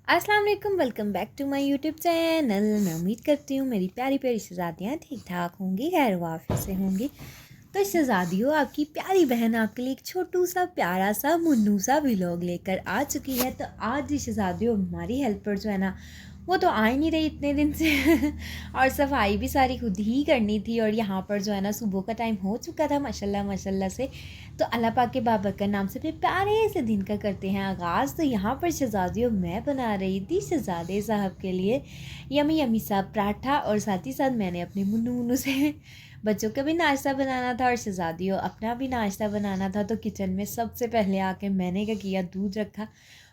अस्सलाम वालेकुम, welcome back to my YouTube channel. मैं उम्मीद करती हूँ मेरी प्यारी प्यारी शहज़ादियाँ ठीक ठाक होंगी, खैर वाफियत से होंगी। तो शहज़ादियों, आपकी प्यारी बहन आपके लिए एक छोटू सा प्यारा सा मुन्नू सा व्लॉग लेकर आ चुकी है। तो आज शहज़ादियों, हमारी हेल्पर जो है ना, वो तो आ ही नहीं रही इतने दिन से और सफाई भी सारी खुद ही करनी थी। और यहाँ पर जो है ना, सुबह का टाइम हो चुका था माशाल्लाह माशाल्लाह से। तो अल्लाह पाक के बाबरकत नाम से फिर प्यारे से दिन का करते हैं आगाज़। तो यहाँ पर शहज़ादियों, मैं बना रही थी शहज़ादे साहब के लिए यमी यमी सा पराठा, और साथ ही साथ मैंने अपने मुन्नू मुन्नू से बच्चों का भी नाश्ता बनाना था और शहज़ादियों अपना भी नाश्ता बनाना था। तो किचन में सबसे पहले आके मैंने क्या किया, दूध रखा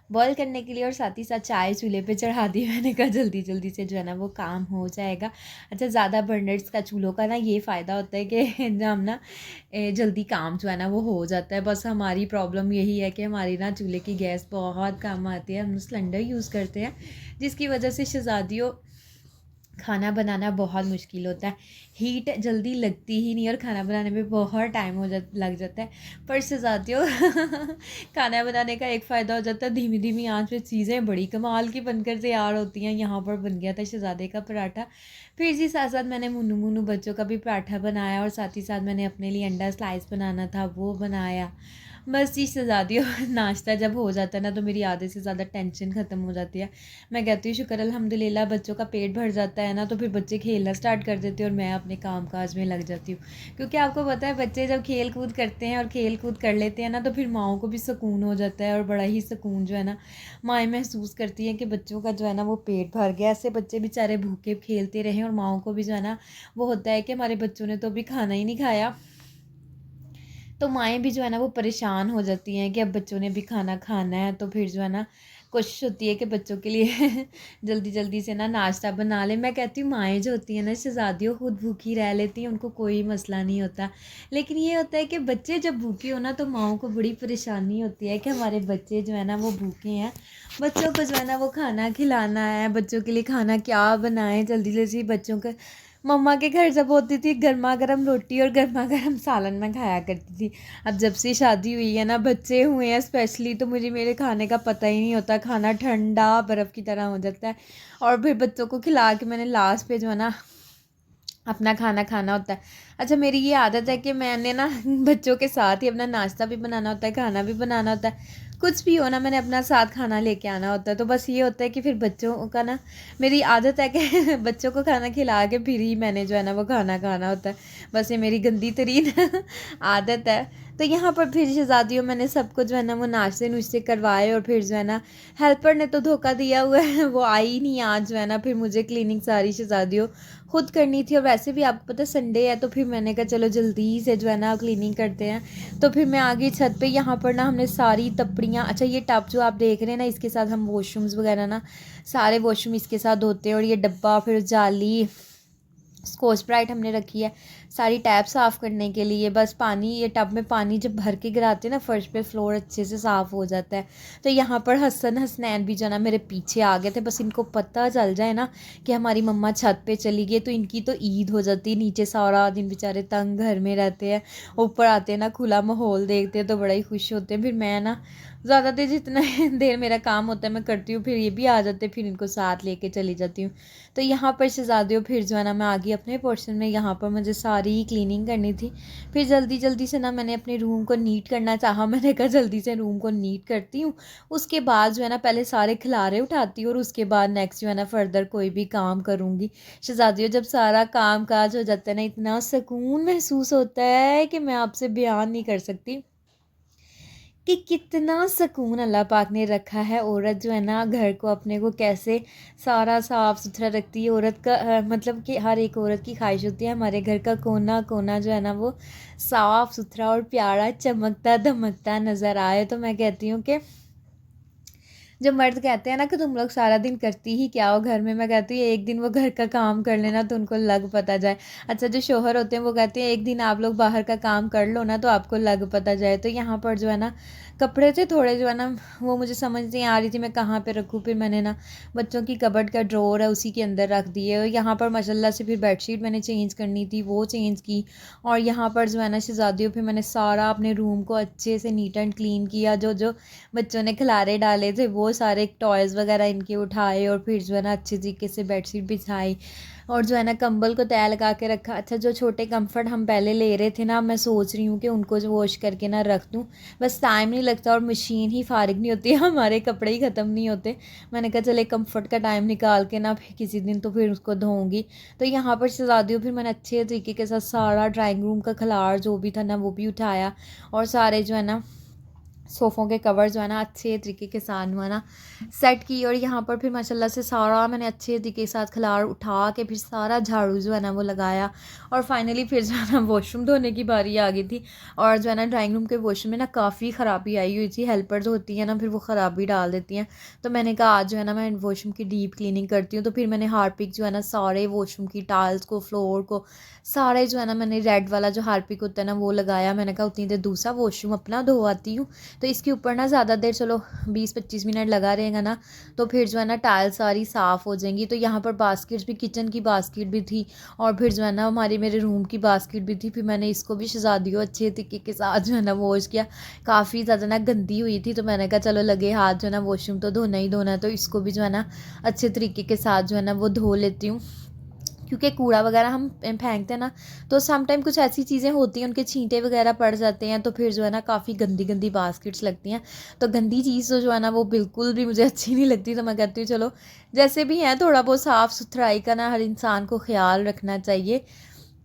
बॉयल करने के लिए और साथ ही साथ चाय चूल्हे पे चढ़ा दी। मैंने कहा जल्दी जल्दी से जो है ना वो काम हो जाएगा। अच्छा, ज़्यादा बर्नर्स का चूल्हों का ना ये फ़ायदा होता है कि हम ना जल्दी काम जो है ना वो हो जाता है। बस हमारी प्रॉब्लम यही है कि हमारी ना चूल्हे की गैस बहुत कम आती है, हम सिलेंडर यूज़ करते हैं, जिसकी वजह से शहज़ादियों खाना बनाना बहुत मुश्किल होता है। हीट जल्दी लगती ही नहीं और खाना बनाने में बहुत टाइम लग जाता है। पर शहज़ादियों खाना बनाने का एक फ़ायदा हो जाता है, धीमी धीमी आंच पे चीज़ें बड़ी कमाल की बनकर तैयार होती हैं। यहाँ पर बन गया था शहज़ादे का पराठा। फिर इसी साथ साथ मैंने मुन्नू मुन्नू बच्चों का भी पराठा बनाया, और साथ ही साथ मैंने अपने लिए अंडा स्लाइस बनाना था वो बनाया। बस जी शहज़ादियों, नाश्ता जब हो जाता है ना तो मेरी आधे से ज़्यादा टेंशन ख़त्म हो जाती है। मैं कहती हूँ शुक्र अल्हम्दुलिल्लाह, बच्चों का पेट भर जाता है ना तो फिर बच्चे खेलना स्टार्ट कर देते हैं और मैं अपने काम काज में लग जाती हूँ। क्योंकि आपको पता है, बच्चे जब खेल कूद करते हैं और खेल कूद कर लेते हैं ना तो फिर माओं को भी सुकून हो जाता है, और बड़ा ही सुकून जो है ना माएँ महसूस करती हैं कि बच्चों का जो है ना वो पेट भर गया। ऐसे बच्चे बेचारे भूखे खेलते रहें, और माओं को भी जो है ना वो होता है कि हमारे बच्चों ने तो अभी खाना ही नहीं खाया। तो माएँ भी जो है ना वो परेशान हो जाती हैं कि अब बच्चों ने भी खाना खाना है। तो फिर जो है ना कोशिश होती है कि बच्चों के लिए जल्दी जल्दी से ना नाश्ता बना लें। मैं कहती हूँ माएँ जो होती हैं ना शहज़ादियों, खुद भूखी रह लेती हैं, उनको कोई मसला नहीं होता। लेकिन ये होता है कि बच्चे जब भूखे हो ना तो माओं को बड़ी परेशानी होती है कि हमारे बच्चे जो है ना वो भूखे हैं, बच्चों को जो है ना वो खाना खिलाना है, बच्चों के लिए खाना क्या बनाएं जल्दी जल्दी। बच्चों का मम्मा के घर जब होती थी, गर्मा गर्म रोटी और गर्मा गर्म सालन में खाया करती थी। अब जब से शादी हुई है ना, बच्चे हुए हैं स्पेशली, तो मुझे मेरे खाने का पता ही नहीं होता, खाना ठंडा बर्फ़ की तरह हो जाता है। और फिर बच्चों को खिला के मैंने लास्ट पे जो है ना अपना खाना खाना होता है। अच्छा, मेरी ये आदत है कि मैंने ना बच्चों के साथ ही अपना नाश्ता भी बनाना होता है, खाना भी बनाना होता है। कुछ भी हो ना, मैंने अपना साथ खाना लेके आना होता है। तो बस ये होता है कि फिर बच्चों का ना, मेरी आदत है कि बच्चों को खाना खिला के फिर ही मैंने जो है ना वो खाना खाना होता है। बस ये मेरी गंदी तरीन आदत है। तो यहाँ पर फिर शहज़ादियों, मैंने सबको जो है ना वो नाश्ते नुश्ते करवाए, और फिर जो है ना हेल्पर ने तो धोखा दिया हुआ है, वो आई नहीं आज जो है ना। फिर मुझे क्लीनिंग सारी शहज़ादियों खुद करनी थी, और वैसे भी आपको पता है संडे है, तो फिर मैंने कहा चलो जल्दी से जो है ना क्लीनिंग करते हैं। तो फिर मैं आ गई छत पे। यहाँ पर ना हमने सारी तपड़ियाँ, अच्छा ये टब जो आप देख रहे हैं ना, इसके साथ हम वॉशरूम्स वगैरह ना सारे वॉशरूम इसके साथ धोते हैं। और ये डब्बा, फिर जाली, स्कॉच ब्राइट हमने रखी है सारी टैप साफ़ करने के लिए। बस पानी, ये टब में पानी जब भर के गिराते हैं ना फर्श पे, फ्लोर अच्छे से साफ़ हो जाता है। तो यहाँ पर हसन हसनैन भी जो ना मेरे पीछे आ गए थे। बस इनको पता चल जाए ना कि हमारी मम्मा छत पे चली गई तो इनकी तो ईद हो जाती है। नीचे सारा दिन बेचारे तंग घर में रहते हैं, ऊपर आते हैं ना खुला माहौल देखते हैं तो बड़ा ही खुश होते हैं। फिर मैं ना ज़्यादा देर, जितना देर मेरा काम होता है मैं करती हूँ, फिर ये भी आ जाते हैं, फिर इनको साथ लेके चली जाती हूँ। तो यहाँ पर शहज़ादियों फिर जो है ना मैं आ गई अपने पोर्शन में। यहाँ पर मुझे सारी क्लीनिंग करनी थी। फिर जल्दी जल्दी से ना मैंने अपने रूम को नीट करना चाहा। मैंने कहा जल्दी से रूम को नीट करती हूँ, उसके बाद जो है ना पहले सारे खिलारे उठाती हूँ, और उसके बाद नेक्स्ट जो है ना फर्दर कोई भी काम करूँगी। शहज़ादियों, जब सारा काम काज हो जाता है ना, इतना सुकून महसूस होता है कि मैं आपसे बयान नहीं कर सकती कि कितना सुकून अल्लाह पाक ने रखा है। औरत जो है ना घर को, अपने को कैसे सारा साफ़ सुथरा रखती है। औरत का मतलब कि हर एक औरत की ख्वाहिश होती है हमारे घर का कोना कोना जो है ना वो साफ़ सुथरा और प्यारा चमकता धमकता नज़र आए। तो मैं कहती हूँ कि जब मर्द कहते हैं ना कि तुम लोग सारा दिन करती ही क्या हो घर में, मैं कहती हूँ एक दिन वो घर का काम कर लेना तो उनको लग पता जाए। अच्छा, जो शोहर होते हैं वो कहते हैं एक दिन आप लोग बाहर का काम कर लो ना तो आपको लग पता जाए। तो यहाँ पर जो है ना कपड़े थे थोड़े जो है ना, वो मुझे समझ नहीं आ रही थी मैं कहाँ पे रखूँ। फिर मैंने ना बच्चों की कबर्ड का ड्रॉर है उसी के अंदर रख दिए। और यहाँ पर माशाल्लाह से फिर बेडशीट मैंने चेंज करनी थी, वो चेंज की। और यहाँ पर जो है ना शहज़ादियों, फिर मैंने सारा अपने रूम को अच्छे से नीट एंड क्लीन किया। जो जो बच्चों ने खिलारे डाले थे वो वो सारे टॉयज़ वगैरह इनके उठाए और फिर जो है ना अच्छे तरीके से बेडशीट बिछाई और जो है ना कंबल को तय लगा के रखा। अच्छा, जो छोटे कंफर्ट हम पहले ले रहे थे ना, मैं सोच रही हूँ कि उनको जो वॉश करके ना रख दूँ, बस टाइम नहीं लगता और मशीन ही फारिग नहीं होती, हमारे कपड़े ही ख़त्म नहीं होते। मैंने कहा चले कंफर्ट का टाइम निकाल के ना फिर किसी दिन तो फिर उसको धोऊँगी। तो यहाँ पर शहज़ादी हूँ, फिर मैंने अच्छे तरीके के साथ सारा ड्राइंग रूम का खलार जो भी था ना वो भी उठाया और सारे जो है ना सोफ़ों के कवर जो है ना अच्छे तरीके के साथ जो है ना सेट की। और यहाँ पर फिर माशाल्लाह से सारा मैंने अच्छे तरीके के साथ खलार उठा के फिर सारा झाड़ू जो है ना वो लगाया और फाइनली फिर जो है ना वॉशरूम धोने की बारी आ गई थी। और जो है ना ड्राइंग रूम के वॉशरूम में ना काफ़ी ख़राबी आई हुई थी, हेल्पर्स होती हैं ना फिर वो ख़राबी डाल देती हैं। तो मैंने कहा आज जो है ना मैं वॉशरूम की डीप क्लीनिंग करती हूँ। तो फिर मैंने हार्पिक जो है ना सारे वॉशरूम की टाइल्स को, फ्लोर को, सारे जो है ना मैंने रेड वाला जो हार्पिक होता है ना वो लगाया। मैंने कहा उतनी देर दूसरा वॉशरूम अपना धो आती हूँ। तो इसके ऊपर ना ज़्यादा देर चलो 20-25 मिनट लगा रहेगा ना तो फिर जो है ना टाइल सारी साफ़ हो जाएंगी। तो यहाँ पर बास्केट्स भी, किचन की बास्केट भी थी और फिर जो है ना हमारी मेरे रूम की बास्केट भी थी। फिर मैंने इसको भी शहज़ादियों अच्छे तरीके के साथ जो है ना वॉश किया। काफ़ी ज़्यादा ना गंदी हुई थी तो मैंने कहा चलो लगे हाथ जो है ना वॉशरूम तो धोना ही धोना है, तो इसको भी जो है ना अच्छे तरीके के साथ जो है ना वो धो लेती हूँ। क्योंकि कूड़ा वगैरह हम फेंकते हैं ना तो सम टाइम कुछ ऐसी चीज़ें होती हैं उनके छींटे वगैरह पड़ जाते हैं तो फिर जो है ना काफ़ी गंदी गंदी बास्केट्स लगती हैं। तो गंदी चीज़ तो जो है ना वो बिल्कुल भी मुझे अच्छी नहीं लगती। तो मैं कहती हूँ चलो जैसे भी हैं थोड़ा बहुत साफ़ सुथराई का ना हर इंसान को ख्याल रखना चाहिए।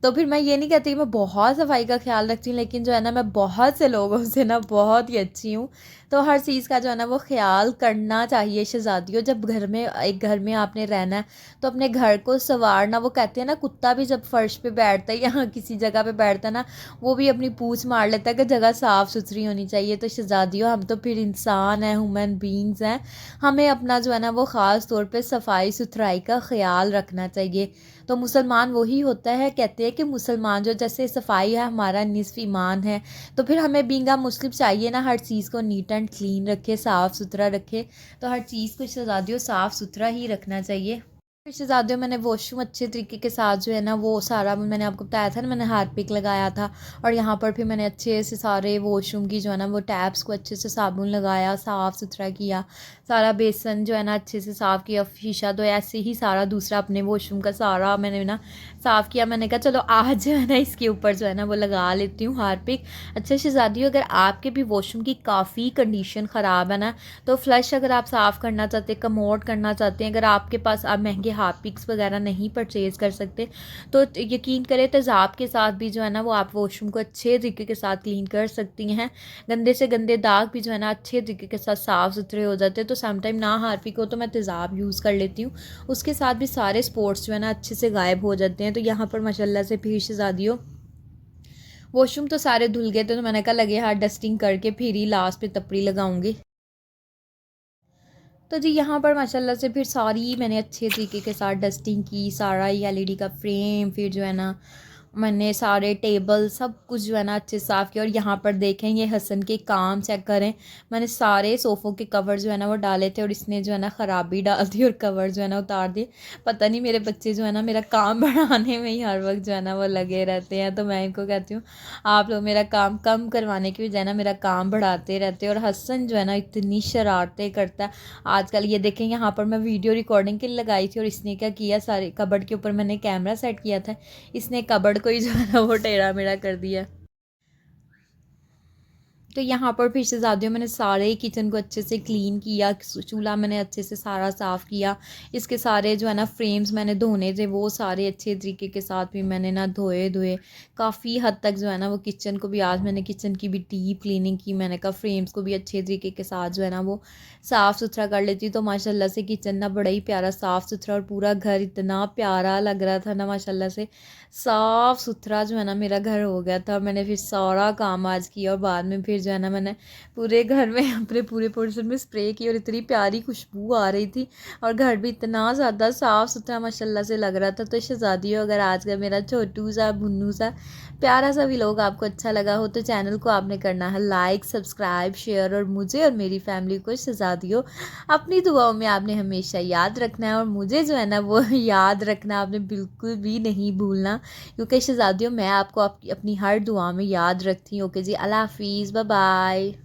तो फिर मैं ये नहीं कहती कि मैं बहुत सफाई का ख्याल रखती हूँ, लेकिन जो है ना मैं बहुत से लोगों से ना बहुत ही अच्छी हूँ। तो हर चीज़ का जो है ना वो ख्याल करना चाहिए शहज़ादियों। जब घर में, एक घर में आपने रहना है तो अपने घर को संवारना, वो कहते हैं ना कुत्ता भी जब फर्श पे बैठता है या किसी जगह पे बैठता है ना वो भी अपनी पूँछ मार लेता है कि जगह साफ़ सुथरी होनी चाहिए। तो शहज़ादियों हम तो फिर इंसान हैं, ह्यूमन बींग्स हैं, हमें अपना जो है ना वो ख़ास तौर पर सफाई सुथराई का ख्याल रखना चाहिए। तो मुसलमान वही होता है, कहते हैं कि मुसलमान जो, जैसे सफाई है हमारा निस्फ़ ईमान है, तो फिर हमें बीइंग अ मुस्लिम चाहिए ना हर चीज़ को नीट एंड क्लीन रखे, साफ़ सुथरा रखे। तो हर चीज़ को शहज़ादियों साफ़ सुथरा ही रखना चाहिए। फिर शहज़ादियों मैंने वॉशरूम अच्छे तरीके के साथ जो है ना वो सारा, मैंने आपको बताया था ना मैंने हार्पिक लगाया था और यहाँ पर फिर मैंने अच्छे से सारे वॉशरूम की जो है ना वो टैप्स को अच्छे से साबुन लगाया, साफ़ सुथरा किया, सारा बेसन जो है ना अच्छे से साफ़ किया, शीशा। तो ऐसे ही सारा दूसरा अपने वॉशरूम का सारा मैंने ना साफ़ किया। मैंने कहा चलो आज जो है ना इसके ऊपर जो है ना वो लगा लेती हूँ हार्पिक। अच्छा शहज़ादियों, अगर आपके भी वॉशरूम की काफ़ी कंडीशन ख़राब है ना तो फ्लश अगर आप साफ़ करना चाहते हैं, कमोड करना चाहते हैं, अगर आपके पास आप महंगे हार्पिक्स वगैरह नहीं परचेज़ कर सकते तो यकीन करें तेज़ाब के साथ भी जो है ना वो आप वॉशरूम को अच्छे तरीके के साथ क्लीन कर सकती हैं। गंदे से गंदे दाग भी जो है ना अच्छे तरीके के साथ साफ़ सुथरे हो जाते हैं। तो समटाइम ना हार्पिक हो तो मैं तेज़ाब यूज़ कर लेती हूँ, उसके साथ भी सारे स्पॉट्स जो है ना अच्छे से गायब हो जाते हैं। तो यहाँ पर माशाल्लाह से फिर शहज़ादियों वॉशरूम तो सारे धुल गए थे तो मैंने कहा लगे हाथ डस्टिंग करके फिर ही लास्ट पे तपड़ी लगाऊंगी। तो जी यहाँ पर माशाल्लाह से फिर सारी मैंने अच्छे तरीके के साथ डस्टिंग की, सारा ये एलईडी का फ्रेम, फिर जो है ना मैंने सारे टेबल सब कुछ जो है ना अच्छे से साफ़ किया। और यहाँ पर देखें ये हसन के काम चेक करें, मैंने सारे सोफ़ों के कवर जो है ना वो डाले थे और इसने जो है ना ख़राबी डाल दी और कवर जो है ना उतार दिए। पता नहीं मेरे बच्चे जो है ना मेरा काम बढ़ाने में ही हर वक्त जो है ना वो लगे रहते हैं। तो मैं इनको कहती हूँ आप लोग मेरा काम कम करवाने की बजाय ना मेरा काम बढ़ाते रहते हैं। और हसन जो है ना इतनी शरारतें करता है आजकल। ये देखें यहाँ पर मैं वीडियो रिकॉर्डिंग के लिए लगाई थी और इसने क्या किया, सारे कबर्ड के ऊपर मैंने कैमरा सेट किया था, इसने कबर्ड को ही जो है ना वो टेढ़ा मेढ़ा कर दिया। तो यहाँ पर फिर शहज़ादियों मैंने सारे किचन को अच्छे से क्लीन किया, चूल्हा मैंने अच्छे से सारा साफ़ किया, इसके सारे जो है ना फ्रेम्स मैंने धोने थे वो सारे अच्छे तरीके के साथ भी मैंने ना धोए काफ़ी हद तक जो है ना वो किचन को भी, आज मैंने किचन की भी डीप क्लीनिंग की। मैंने कहा फ्रेम्स को भी अच्छे तरीके के साथ जो है ना वो साफ़ सुथरा कर लेती। तो माशाल्लाह से किचन ना बड़ा ही प्यारा साफ़ सुथरा और पूरा घर इतना प्यारा लग रहा था ना, माशाल्लाह से साफ़ सुथरा जो है ना मेरा घर हो गया था। मैंने फिर सारा काम आज किया और बाद में फिर जो है ना मैंने पूरे घर में अपने पूरे पोर्शन में स्प्रे की और इतनी प्यारी खुशबू आ रही थी और घर भी इतना ज़्यादा साफ़ सुथरा माशाल्लाह से लग रहा था। तो शहज़ादियों, अगर आज का मेरा छोटू सा भुन्नू सा प्यारा सा भी लोग आपको अच्छा लगा हो तो चैनल को आपने करना है लाइक, सब्सक्राइब, शेयर और मुझे और मेरी फैमिली को शहज़ादियों अपनी दुआओं में आपने हमेशा याद रखना है। और मुझे जो है ना वो याद रखना आपने बिल्कुल भी नहीं भूलना, क्योंकि शहज़ादियों मैं आपको अपनी हर दुआ में याद रखती हूँ। ओके जी, अल्लाह हाफिज़, बाय बाय।